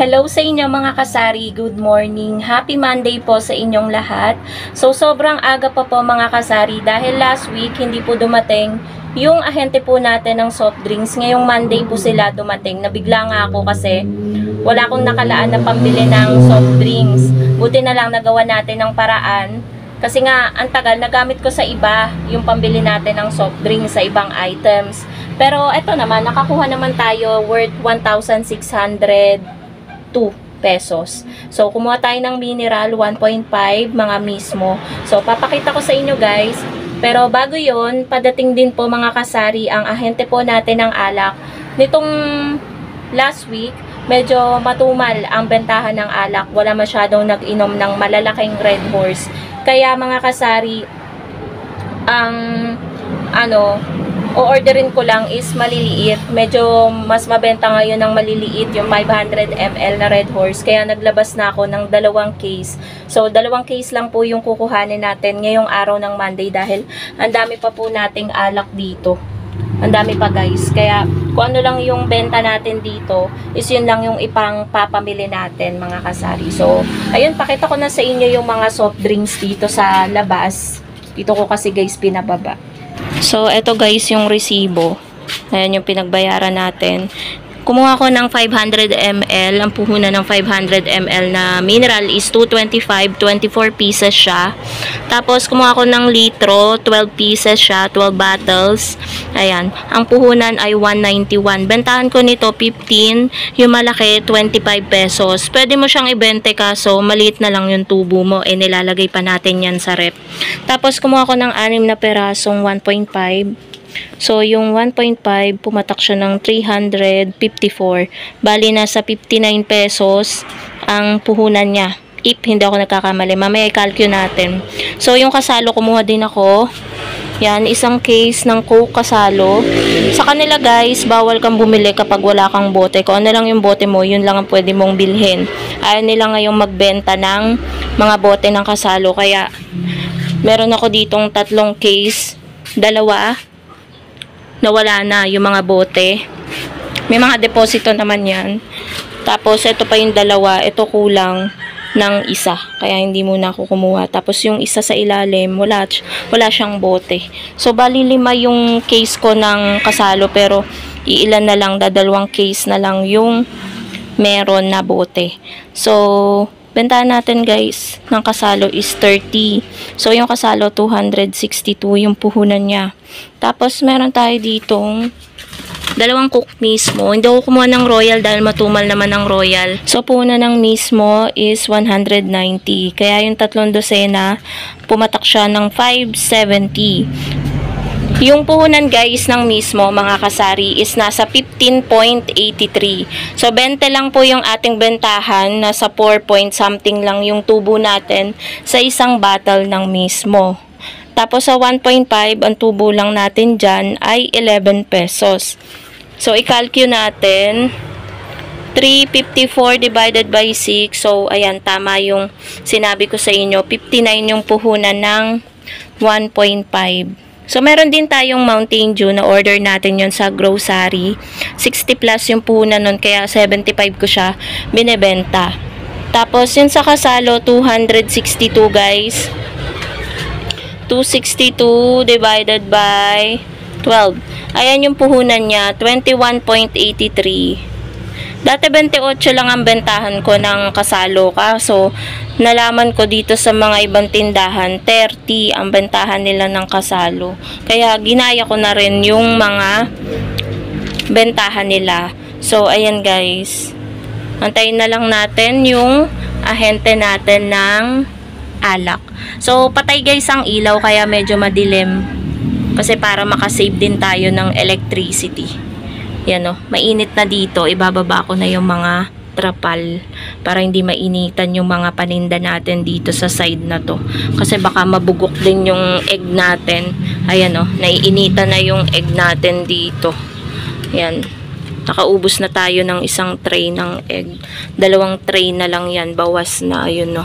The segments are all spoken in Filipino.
Hello sa inyo mga kasari, good morning. Happy Monday po sa inyong lahat. So sobrang aga pa po mga kasari dahil last week hindi po dumating yung ahente po natin ng soft drinks. Ngayong Monday po sila dumating. Nabigla nga ako kasi wala akong nakalaan na pambili ng soft drinks. Buti na lang nagawa natin ng paraan. Kasi nga, ang tagal, nagamit ko sa iba yung pambili natin ng soft drinks sa ibang items. Pero eto naman, nakakuha naman tayo worth 1,602 pesos. So, kumuha tayo ng mineral, 1.5 mga mismo. So, papakita ko sa inyo guys. Pero bago yon, padating din po mga kasari ang ahente po natin ng alak. Nitong last week, medyo matumal ang bentahan ng alak. Wala masyadong nag-inom ng malalaking Red Horse. Kaya mga kasari, ang o-orderin ko lang is maliliit. Medyo mas mabenta ngayon ng maliliit, yung 500 ml na Red Horse. Kaya naglabas na ako ng 2 case. So, 2 case lang po yung kukuhanin natin ngayong araw ng Monday dahil ang dami pa po nating alak dito. Ang dami pa guys. Kaya kung ano lang yung benta natin dito is yun lang yung ipang papamili natin mga kasari. So, ayun, pakita ko na sa inyo yung mga soft drinks dito sa labas. Dito ko kasi guys pinababa. So, eto guys yung resibo. Ayan yung pinagbayaran natin. Kumuha ko ng 500 ml. Ang puhunan ng 500 ml na mineral is 225, 24 pieces siya. Tapos, kumuha ko ng litro, 12 pieces siya, 12 bottles. Ayan. Ang puhunan ay 191. Bentahan ko nito 15, yung malaki 25 pesos. Pwede mo siyang ibente kaso maliit na lang yung tubo mo. Nilalagay pa natin yan sa rep. Tapos, kumuha ko ng 6 na perasong 1.5. So, yung 1.5, pumatak siya ng 354. Bali, nasa 59 pesos ang puhunan niya. If hindi ako nagkakamali. Mamaya i-calculate natin. So, yung kasalo, kumuha din ako. Yan, isang case ng Coke kasalo. Sa kanila guys, bawal kang bumili kapag wala kang bote. Kung ano lang yung bote mo, yun lang ang pwede mong bilhin. Ayaw nila ngayong magbenta ng mga bote ng kasalo. Kaya, meron ako ditong 3 case. 2 nawala na yung mga bote. May mga deposito naman yan. Tapos, ito pa yung 2. Ito kulang ng isa. Kaya, hindi muna ako kumuha. Tapos, yung isa sa ilalim, wala siyang bote. So, bali 5 yung case ko ng kasalo. Pero, iilan na lang, 2 case na lang yung meron na bote. So, bentahan natin guys ng kasalo is 30. So, yung kasalo 262 yung puhunan niya. Tapos, meron tayo ditong 2 Coke mismo. Hindi ako kumuha ng Royal dahil matumal naman ng Royal. So, puhunan ng mismo is 190. Kaya yung 3 dosena, pumatak siya ng 570. Yung puhunan guys ng mismo mga kasari is nasa 15.83. So 20 lang po yung ating bentahan, nasa 4 point something lang yung tubo natin sa isang bottle ng mismo. Tapos sa 1.5 ang tubo lang natin dyan ay 11 pesos. So i-calculate natin 354 divided by 6. So ayan, tama yung sinabi ko sa inyo, 59 yung puhunan ng 1.5. So, meron din tayong Mountain Dew na order natin yon sa grocery. 60 plus yung puhunan nun, kaya 75 ko siya binebenta. Tapos, yun sa kasalo, 262 guys. 262 divided by 12. Ayan yung puhunan niya, 21.83. Dati 28 lang ang bentahan ko ng kasalo kaso nalaman ko dito sa mga ibang tindahan 30 ang bentahan nila ng kasalo. Kaya ginaya ko na rin yung mga bentahan nila. So ayan guys. Antayin na lang natin yung ahente natin ng alak. So patay guys ang ilaw kaya medyo madilim. Kasi para makasave din tayo ng electricity. Yan o, mainit na dito. Ibababa ko na yung mga trapal para hindi mainitan yung mga paninda natin dito sa side na to. Kasi baka mabugok din yung egg natin. Ayan o, naiinitan na yung egg natin dito. Yan. Nakaubos na tayo ng 1 tray ng egg. 2 tray na lang yan. Bawas na. Ayun o.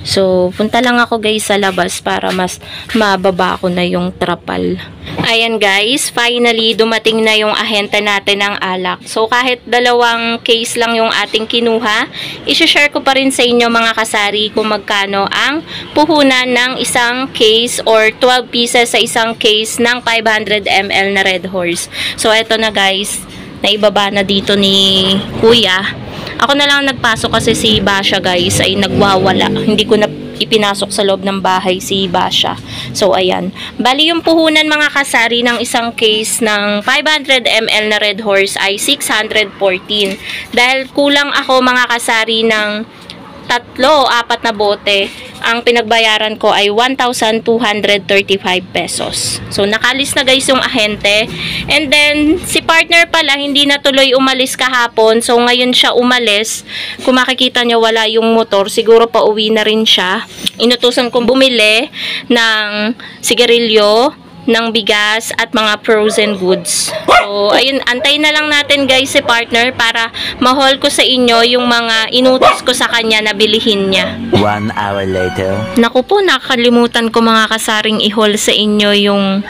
So, punta lang ako guys sa labas para mas mababa ko na yung trapal. Ayan guys, finally dumating na yung ahente natin ng alak. So, kahit dalawang case lang yung ating kinuha, isi-share ko pa rin sa inyo mga kasari kung magkano ang puhunan ng isang case or 12 pieces sa isang case ng 500 ml na Red Horse. So, eto na guys, naibaba na dito ni Kuya. Ako na lang nagpasok kasi si Basha guys ay nagwawala. Hindi ko na ipinasok sa loob ng bahay si Basha. So ayan. Bali yung puhunan mga kasari ng isang case ng 500 ml na Red Horse ay 614. Dahil kulang ako mga kasari ng 3-4 na bote, ang pinagbayaran ko ay 1,235 pesos. So, nakalis na guys yung ahente. And then, si partner pala, hindi na tuloy umalis kahapon. So, ngayon siya umalis. Kung makikita nyo, wala yung motor. Siguro pa uwi na rin siya. Inutusan kong bumili ng sigarilyo, ng bigas at mga frozen goods. So, ayun, antayin na lang natin guys si partner para ma-haul ko sa inyo yung mga inutos ko sa kanya na bilihin niya. 1 hour later. Naku po, nakakalimutan ko mga kasaring i-haul sa inyo yung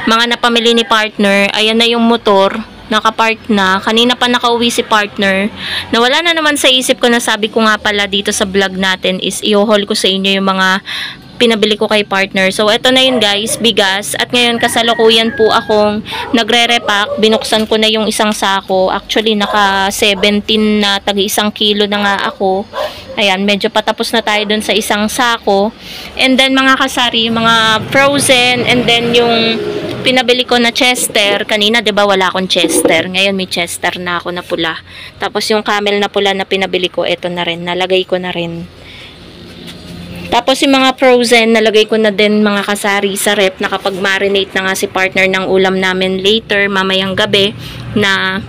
mga napamili ni partner. Ayan na yung motor. Nakapark na. Kanina pa nakauwi si partner. Nawala na naman sa isip ko na sabi ko nga pala dito sa vlog natin is i-haul ko sa inyo yung mga pinabili ko kay partner. So, eto na yun guys, bigas. At ngayon, kasalukuyan po akong nagre-repack. Binuksan ko na yung isang sako. Actually, naka 17 na tagi 1 kilo na nga ako. Ayan, medyo patapos na tayo dun sa isang sako. And then, mga kasari, mga frozen. And then, yung pinabili ko na Chester. Kanina, 'di ba wala akong Chester. Ngayon, may Chester na ako na pula. Tapos, yung Camel na pula na pinabili ko, eto na rin. Nalagay ko na rin. Tapos yung mga frozen, nalagay ko na din mga kasari sa rep. Nakapag-marinate na nga si partner ng ulam namin later, mamayang gabi, na,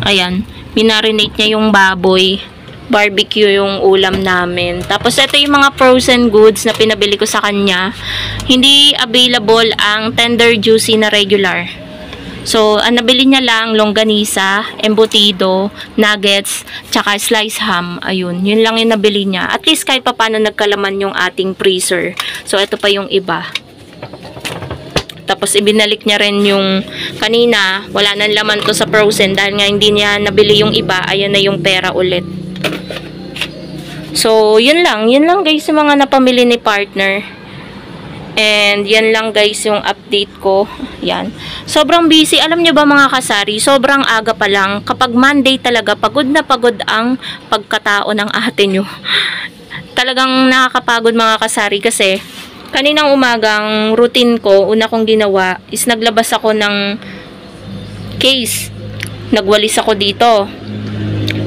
ayan, minarinate niya yung baboy. Barbecue yung ulam namin. Tapos ito yung mga frozen goods na pinabili ko sa kanya. Hindi available ang tender juicy na regular. So, ang nabili niya lang, longganisa, embutido, nuggets, tsaka slice ham. Ayun, yun lang yung nabili niya. At least kahit paano nagkalaman yung ating freezer. So, ito pa yung iba. Tapos, ibinalik niya rin yung kanina. Wala nang laman to sa frozen dahil nga hindi niya nabili yung iba. Ayan na yung pera ulit. So, yun lang. Yun lang guys yung mga napamili ni partner. And yan lang guys yung update ko. Yan. Sobrang busy. Alam nyo ba mga kasari, sobrang aga pa lang. Kapag Monday talaga, pagod na pagod ang pagkatao ng ate nyo. Talagang nakakapagod mga kasari kasi kaninang umagang routine ko, una kong ginawa is naglabas ako ng case. Nagwalis ako dito.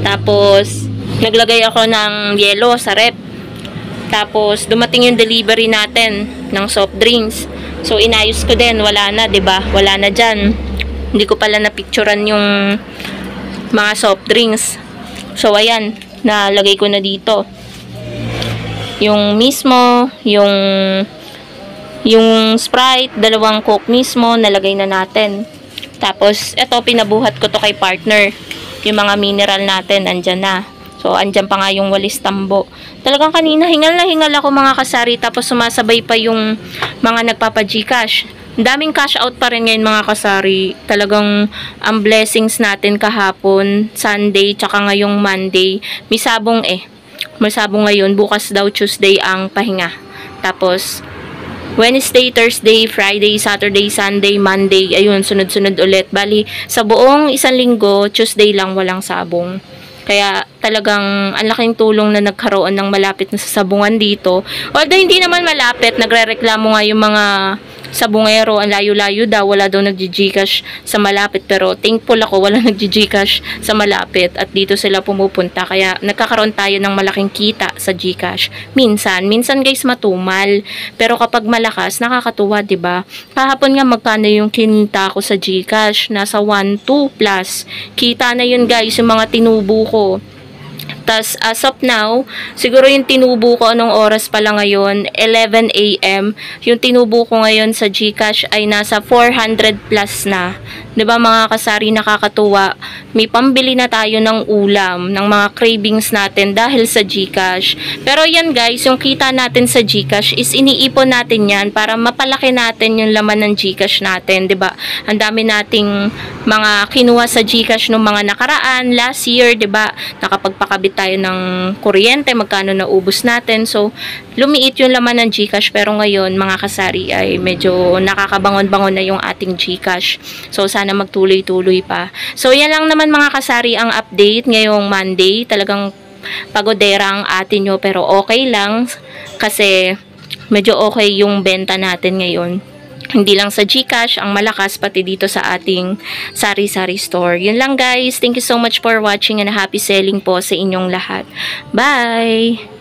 Tapos, naglagay ako ng yelo sa rep. Tapos, dumating yung delivery natin ng soft drinks. So, inayos ko din. Wala na, 'di ba? Wala na dyan. Hindi ko pala na-picturean yung mga soft drinks. So, ayan. Nalagay ko na dito. Yung mismo, yung Sprite, 2 Coke mismo, nalagay na natin. Tapos, eto, pinabuhat ko to kay partner. Yung mga mineral natin, andyan na. So, andyan pa nga yung walis tambo. Talagang kanina, hingal na hingal ako mga kasari. Tapos, sumasabay pa yung mga nagpapa-Gcash. Daming cash out pa rin ngayon mga kasari. Talagang ang blessings natin kahapon, Sunday, tsaka ngayong Monday. May sabong May sabong ngayon. Bukas daw Tuesday ang pahinga. Tapos, Wednesday, Thursday, Friday, Saturday, Sunday, Monday. Ayun, sunod-sunod ulit. Bali, sa buong isang linggo, Tuesday lang walang sabong. Kaya talagang ang laking tulong na nagkaroon ng malapit na sasabungan dito. Although hindi naman malapit, nagrereklamo nga yung mga sabungero, ang layo-layo daw, wala daw nag-Gcash sa malapit. Pero thankful ako, wala nag-Gcash sa malapit at dito sila pumupunta. Kaya nagkakaroon tayo ng malaking kita sa Gcash. Minsan guys matumal. Pero kapag malakas, nakakatuwa, 'di ba? Kahapon nga magkano yung kinita ko sa Gcash? Nasa 1-2 plus. Kita na yun guys, yung mga tinubo ko. Tas as of now, siguro yung tinubo ko anong oras pala ngayon, 11 AM. Yung tinubo ko ngayon sa GCash ay nasa 400 plus na. 'Di ba mga kasari, nakakatuwa. May pambili na tayo ng ulam, ng mga cravings natin dahil sa GCash. Pero yan guys, yung kita natin sa GCash is iniipon natin yan para mapalaki natin yung laman ng GCash natin, 'di ba? Ang dami nating mga kinuha sa GCash nung mga nakaraan, last year, 'di ba? Nakapagpakabit tayo ng kuryente, magkano naubos natin. So, lumiit yung laman ng GCash, pero ngayon, mga kasari, ay medyo nakakabangon-bangon na yung ating GCash. So, sana magtuloy-tuloy pa. So, yan lang naman mga kasari ang update ngayong Monday. Talagang pagodera ang atin nyo, pero okay lang kasi medyo okay yung benta natin ngayon. Hindi lang sa GCash ang malakas, pati dito sa ating sari-sari store. Yun lang guys. Thank you so much for watching and happy selling po sa inyong lahat. Bye!